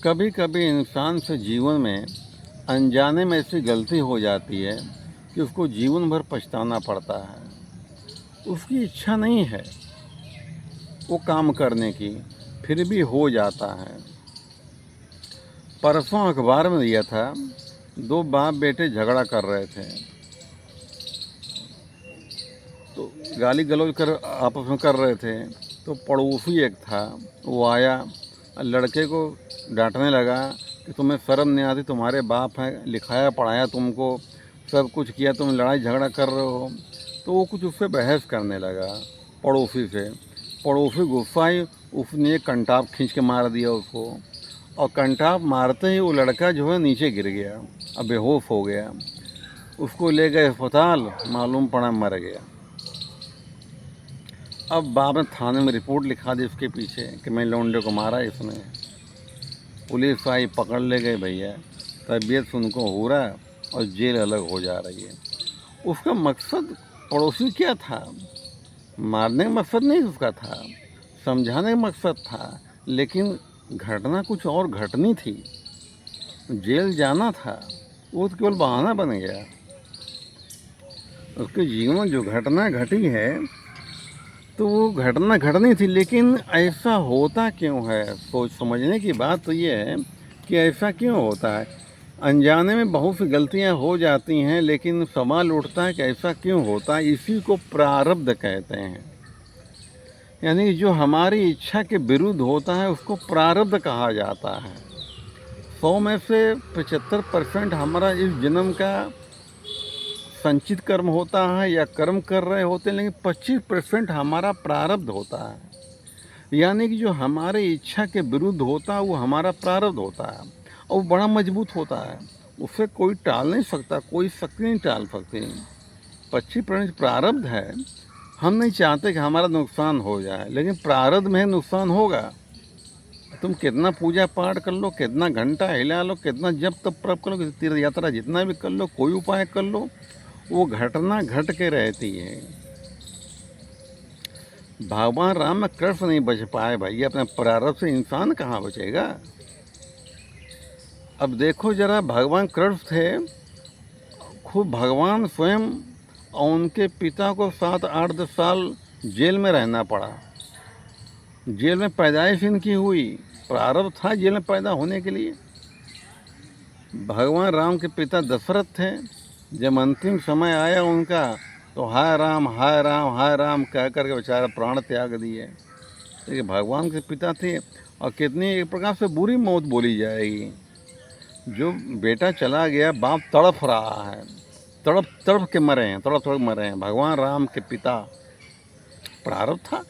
कभी कभी इंसान से जीवन में अनजाने में ऐसी गलती हो जाती है कि उसको जीवन भर पछताना पड़ता है। उसकी इच्छा नहीं है वो काम करने की, फिर भी हो जाता है। परसों अखबार में दिया था, दो बाप बेटे झगड़ा कर रहे थे, तो गाली गलौज कर आपस में कर रहे थे। तो पड़ोसी एक था, वो आया, लड़के को डांटने लगा कि तुम्हें शर्म नहीं आती, तुम्हारे बाप हैं, लिखाया पढ़ाया तुमको, सब कुछ किया, तुम लड़ाई झगड़ा कर रहे हो। तो वो कुछ उससे बहस करने लगा पड़ोसी से। पड़ोसी गुस्सा ही, उसने एक कंटाप खींच के मार दिया उसको, और कंटाप मारते ही वो लड़का जो है नीचे गिर गया, अब बेहोश हो गया। उसको ले गए अस्पताल, मालूम पड़ा मर गया। अब बाप ने थाने में रिपोर्ट लिखा दी उसके पीछे कि मैं लौंडे को मारा इसने। पुलिस आई, पकड़ ले गए भैया, तबीयत से उनको हो रहा है और जेल अलग हो जा रही है। उसका मकसद पड़ोसी क्या था? मारने का मकसद नहीं उसका था, समझाने का मकसद था, लेकिन घटना कुछ और घटनी थी, जेल जाना था। वो तो केवल बहाना बन गया। उसके जीवन में जो घटना घटी है तो वो घटना घटनी थी, लेकिन ऐसा होता क्यों है? सोच समझने की बात तो ये है कि ऐसा क्यों होता है। अनजाने में बहुत सी गलतियां हो जाती हैं, लेकिन सवाल उठता है कि ऐसा क्यों होता है। इसी को प्रारब्ध कहते हैं, यानी जो हमारी इच्छा के विरुद्ध होता है उसको प्रारब्ध कहा जाता है। 100 में से 75% हमारा इस जन्म का संचित कर्म होता है या कर्म कर रहे होते हैं, लेकिन 25% हमारा प्रारब्ध होता है। यानी कि जो हमारे इच्छा के विरुद्ध होता है वो हमारा प्रारब्ध होता है, और वो बड़ा मजबूत होता है, उसे कोई टाल नहीं सकता, कोई शक्ति नहीं टाल सकती। 25% प्रारब्ध है। हम नहीं चाहते कि हमारा नुकसान हो जाए, लेकिन प्रारब्ध में नुकसान होगा। तुम कितना पूजा पाठ कर लो, कितना घंटा हिला लो, कितना जप तप प्रप कर लो, तीर्थ यात्रा जितना भी कर लो, कोई उपाय कर लो, वो घटना घट के रहती है। भगवान राम में कृष्ण नहीं बच पाए भैया, अपने प्रारब्ध से इंसान कहाँ बचेगा? अब देखो जरा, भगवान कृष्ण थे, खुद भगवान स्वयं और उनके पिता को 7-8-10 साल जेल में रहना पड़ा। जेल में पैदाइश इनकी हुई, प्रारब्ध था जेल में पैदा होने के लिए। भगवान राम के पिता दशरथ थे, जब अंतिम समय आया उनका, तो हाय राम हाय राम हाय राम कह करके बेचारा प्राण त्याग दिए। लेकिन भगवान के पिता थे, और कितनी एक प्रकार से बुरी मौत बोली जाएगी। जो बेटा चला गया, बाप तड़प रहा है, तड़प तड़प के मरे हैं, तड़प तड़प मरे हैं। भगवान राम के पिता, प्रारब्ध था,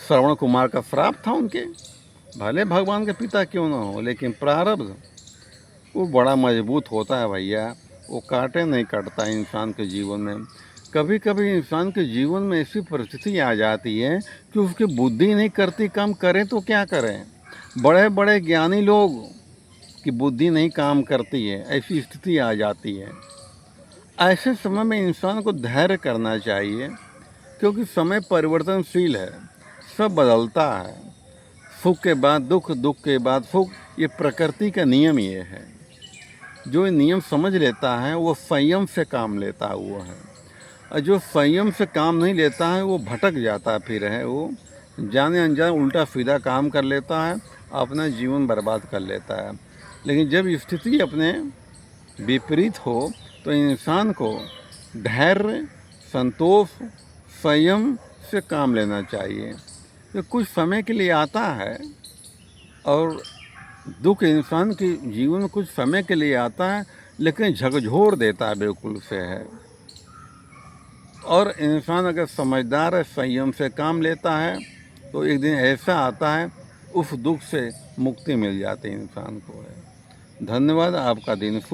श्रवण कुमार का श्राप था उनके। भले भगवान के पिता क्यों ना हो, लेकिन प्रारब्ध वो बड़ा मजबूत होता है भैया, वो काटे नहीं कटता इंसान के जीवन में। कभी कभी इंसान के जीवन में ऐसी परिस्थिति आ जाती है कि उसकी बुद्धि नहीं करती काम, करें तो क्या करें। बड़े बड़े ज्ञानी लोग की बुद्धि नहीं काम करती है, ऐसी स्थिति आ जाती है। ऐसे समय में इंसान को धैर्य करना चाहिए, क्योंकि समय परिवर्तनशील है, सब बदलता है। सुख के बाद दुख, दुख के बाद सुख, ये प्रकृति का नियम ये है। जो नियम समझ लेता है वो संयम से काम लेता हुआ है, और जो संयम से काम नहीं लेता है वो भटक जाता फिर है, वो जाने अनजाने उल्टा सीधा काम कर लेता है, अपना जीवन बर्बाद कर लेता है। लेकिन जब स्थिति अपने विपरीत हो तो इंसान को धैर्य, संतोष, संयम से काम लेना चाहिए। तो कुछ समय के लिए आता है, और दुख इंसान के जीवन में कुछ समय के लिए आता है, लेकिन झकझोर देता है, बिल्कुल से है। और इंसान अगर समझदार है, संयम से काम लेता है, तो एक दिन ऐसा आता है उस दुख से मुक्ति मिल जाती है इंसान को है। धन्यवाद, आपका दिन शुभ।